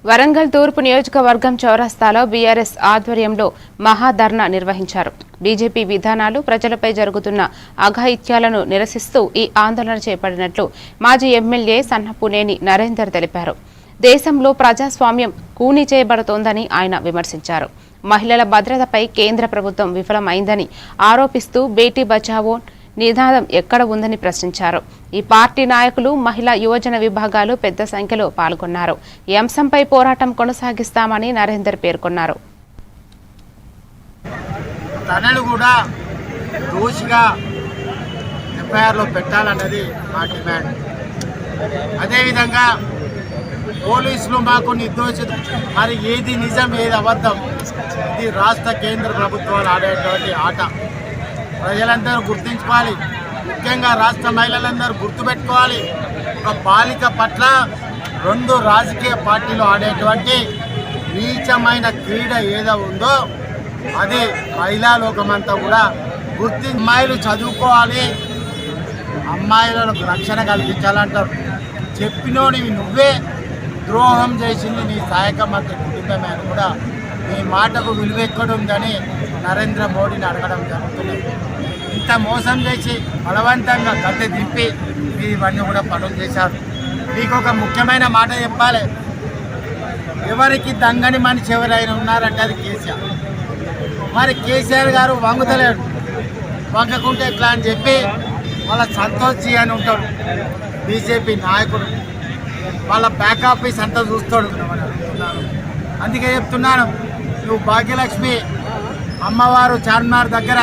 వరంగల్ తూర్పు నియోజకవర్గం చౌరస్తాలో బీఆర్ఎస్ ఆధ్వర్యంలో మహాధర్నా నిర్వహించారు. బీజేపీ విధానాలు ప్రజలపై జరుగుతున్న అఘాయిత్యాలను నిరసిస్తూ ఈ ఆందోళన చేపట్టినట్లు మాజీ ఎమ్మెల్యే సన్నపునేని నరేందర్ తెలిపారు. దేశంలో ప్రజాస్వామ్యం కూనీ చేయబడుతోందని ఆయన విమర్శించారు. మహిళల భద్రతపై కేంద్ర ప్రభుత్వం విఫలమైందని ఆరోపిస్తూ బేటీ బచావో నినాదం ఎక్కడ ఉందని ప్రశ్నించారు. ఈ పార్టీ నాయకులు, మహిళా యువజన విభాగాలు పెద్ద సంఖ్యలో పాల్గొన్నారు. ఈ అంశంపై పోరాటం కొనసాగిస్తామని నరేందర్ పేర్కొన్నారు. తనను కూడా దోషిగా ఎఫ్ఐఆర్లో పెట్టాలన్నది మా డిమాండ్. అదేవిధంగా పోలీసులు మాకు నిర్దోషిత, మరి ఏది నిజం ఏది అబద్ధం, ఇది రాష్ట్ర కేంద్ర ప్రభుత్వాలు ఆడేటువంటి ఆట. ప్రజలందరూ గుర్తించుకోవాలి, ముఖ్యంగా రాష్ట్ర మహిళలందరూ గుర్తుపెట్టుకోవాలి. ఒక బాలిక పట్ల రెండు రాజకీయ పార్టీలు ఆడేటువంటి నీచమైన క్రీడ ఏదో ఉందో అది మహిళా లోకమంతా కూడా అమ్మాయిలు చదువుకోవాలి, అమ్మాయిలకు రక్షణ కల్పించాలంటారు. చెప్పినోనివి నువ్వే ద్రోహం చేసింది నీ సహాయక మంత్రి కుటుంబమే అని కూడా మీ మాటకు విలువ ఎక్కడ ఉందని నరేంద్ర మోడీని అడగడం జరుగుతుంది. ఇంత మోసం చేసి బలవంతంగా గద్దె దింపి ఇవన్నీ కూడా పనులు చేశారు. మీకు ఒక ముఖ్యమైన మాట చెప్పాలి, ఎవరికి దంగని మనిషి ఎవరైనా ఉన్నారంటే అది కేసీఆర్. మరి కేసీఆర్ గారు వంగుతలేడు, వంగకుంటే ఎట్లా అని చెప్పి వాళ్ళ సంతోష్ జీ అని ఉంటాడు బీజేపీ నాయకుడు, వాళ్ళ బ్యాక్ ఆఫీస్ అంతా చూస్తాడు. అందుకే చెప్తున్నాను, నువ్వు భాగ్యలక్ష్మి అమ్మవారు చార్మినార్ దగ్గర